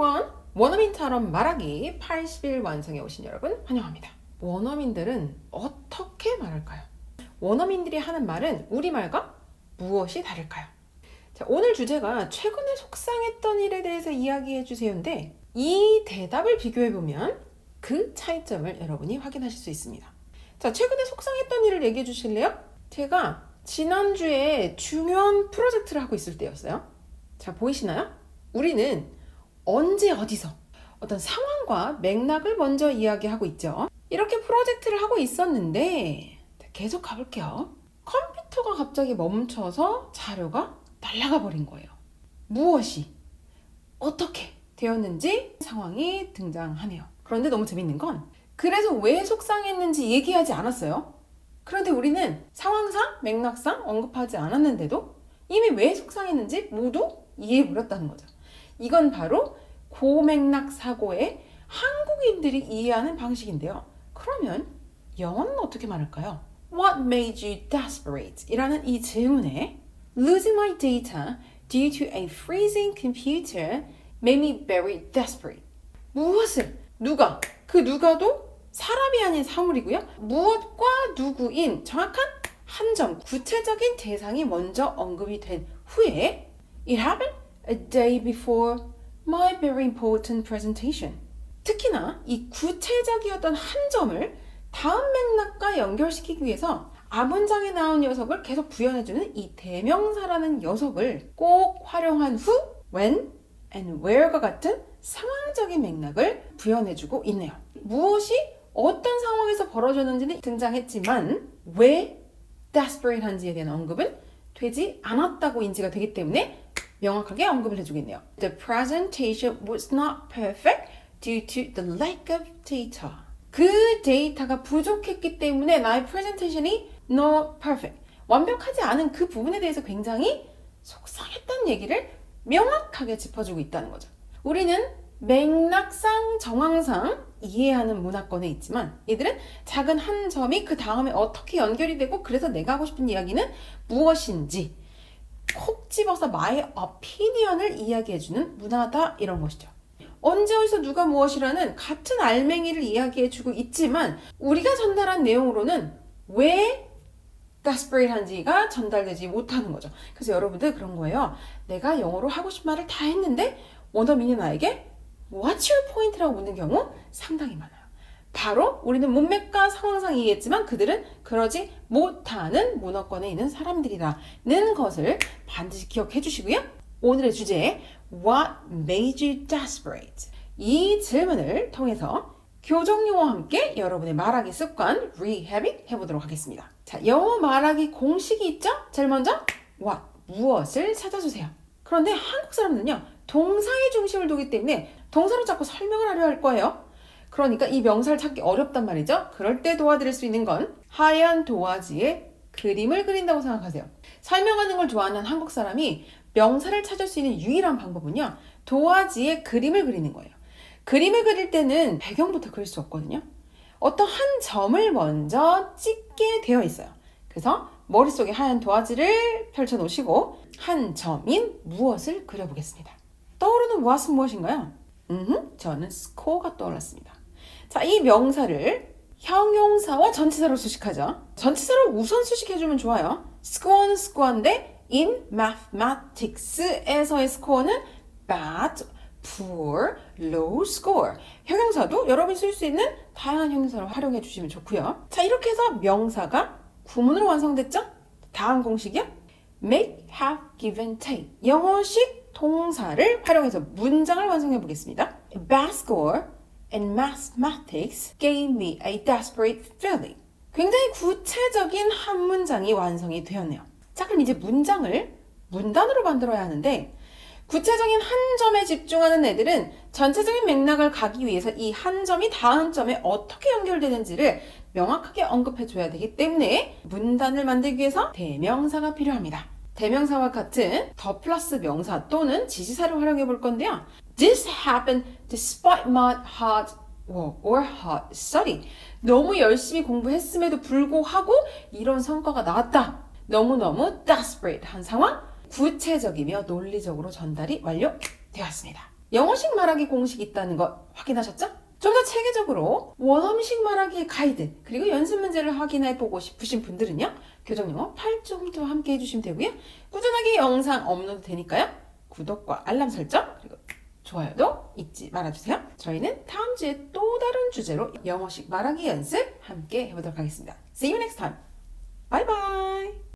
everyone! 원어민처럼 말하기 80일 완성해 오신 여러분 환영합니다. 원어민들은 어떻게 말할까요? 원어민들이 하는 말은 우리말과 무엇이 다를까요? 자, 오늘 주제가 최근에 속상했던 일에 대해서 이야기해 주세요인데 이 대답을 비교해보면 그 차이점을 여러분이 확인하실 수 있습니다. 자, 최근에 속상했던 일을 얘기해 주실래요? 제가 지난주에 중요한 프로젝트를 하고 있을 때였어요. 자, 보이시나요? 우리는 언제 어디서 어떤 상황과 맥락을 먼저 이야기하고 있죠. 이렇게 프로젝트를 하고 있었는데 계속 가볼게요. 컴퓨터가 갑자기 멈춰서 자료가 날아가 버린 거예요. 무엇이 어떻게 되었는지 상황이 등장하네요. 그런데 너무 재밌는 건 그래서 왜 속상했는지 얘기하지 않았어요. 그런데 우리는 상황상 맥락상 언급하지 않았는데도 이미 왜 속상했는지 모두 이해해버렸다는 거죠. 이건 바로 고맥락 사고의 한국인들이 이해하는 방식인데요. 그러면 영어는 어떻게 말할까요? What made you desperate? 이라는 이 질문에 Losing my data due to a freezing computer made me very desperate. 무엇을, 누가, 그 누가도 사람이 아닌 사물이고요. 무엇과 누구인 정확한 한 점, 구체적인 대상이 먼저 언급이 된 후에 It happened a day before my very important presentation. 특히나 이 구체적이었던 한 점을 다음 맥락과 연결시키기 위해서 앞문장에 나온 녀석을 계속 부연해주는 이 대명사라는 녀석을 꼭 활용한 후 when and where과 같은 상황적인 맥락을 부연해주고 있네요. 무엇이 어떤 상황에서 벌어졌는지는 등장했지만 왜 desperate 한지에 대한 언급은 되지 않았다고 인지가 되기 때문에 명확하게 언급을 해주겠네요. The presentation was not perfect due to the lack of data. 그 데이터가 부족했기 때문에 나의 프레젠테이션이 not perfect. 완벽하지 않은 그 부분에 대해서 굉장히 속상했다는 얘기를 명확하게 짚어주고 있다는 거죠. 우리는 맥락상, 정황상 이해하는 문화권에 있지만 얘들은 작은 한 점이 그 다음에 어떻게 연결이 되고 그래서 내가 하고 싶은 이야기는 무엇인지 콕 집어서 my opinion을 이야기해주는 문화다 이런 것이죠. 언제 어디서 누가 무엇이라는 같은 알맹이를 이야기해주고 있지만 우리가 전달한 내용으로는 왜 desperate 한지가 전달되지 못하는 거죠. 그래서 여러분들 그런 거예요. 내가 영어로 하고 싶은 말을 다 했는데 원어민이 나에게 What's your point라고 묻는 경우 상당히 많아요. 바로 우리는 문맥과 상황상 이해했지만 그들은 그러지 못하는 문화권에 있는 사람들이라는 것을 반드시 기억해 주시고요. 오늘의 주제 What made you desperate? 이 질문을 통해서 교정용어와 함께 여러분의 말하기 습관 리해빙 해보도록 하겠습니다. 자, 영어 말하기 공식이 있죠? 제일 먼저 what, 무엇을 찾아주세요. 그런데 한국 사람들은요 동사의 중심을 두기 때문에 동사로 자꾸 설명을 하려 할 거예요. 그러니까 이 명사를 찾기 어렵단 말이죠. 그럴 때 도와드릴 수 있는 건 하얀 도화지에 그림을 그린다고 생각하세요. 설명하는 걸 좋아하는 한국 사람이 명사를 찾을 수 있는 유일한 방법은요. 도화지에 그림을 그리는 거예요. 그림을 그릴 때는 배경부터 그릴 수 없거든요. 어떤 한 점을 먼저 찍게 되어 있어요. 그래서 머릿속에 하얀 도화지를 펼쳐 놓으시고 한 점인 무엇을 그려보겠습니다. 떠오르는 무엇은 무엇인가요? 저는 score가 떠올랐습니다. 자, 이 명사를 형용사와 전치사로 수식하죠. 전치사로 우선 수식해주면 좋아요. score는 score인데 in mathematics에서의 score는 bad, poor, low score. 형용사도 여러분이 쓸 수 있는 다양한 형용사를 활용해 주시면 좋고요. 자, 이렇게 해서 명사가 구문으로 완성됐죠? 다음 공식이요. make, have, give and take. 영어식 동사를 활용해서 문장을 완성해 보겠습니다. A bad score in mathematics gave me a desperate feeling. 굉장히 구체적인 한 문장이 완성이 되었네요. 자, 그럼 이제 문장을 문단으로 만들어야 하는데 구체적인 한 점에 집중하는 애들은 전체적인 맥락을 가기 위해서 이 한 점이 다음 점에 어떻게 연결되는지를 명확하게 언급해 줘야 되기 때문에 문단을 만들기 위해서 대명사가 필요합니다. 대명사와 같은 더 플러스 명사 또는 지시사를 활용해 볼 건데요. This happened despite my hard work or hard study. 너무 열심히 공부했음에도 불구하고 이런 성과가 나왔다. 너무너무 desperate 한 상황, 구체적이며 논리적으로 전달이 완료되었습니다. 영어식 말하기 공식이 있다는 거 확인하셨죠? 좀 더 체계적으로 원어민식 말하기 가이드 그리고 연습 문제를 확인해 보고 싶으신 분들은요. 교정영어 8.2도 함께 해주시면 되고요. 꾸준하게 영상 업로드 되니까요. 구독과 알람 설정 그리고 좋아요도 잊지 말아주세요. 저희는 다음 주에 또 다른 주제로 영어식 말하기 연습 함께 해보도록 하겠습니다. See you next time. Bye bye.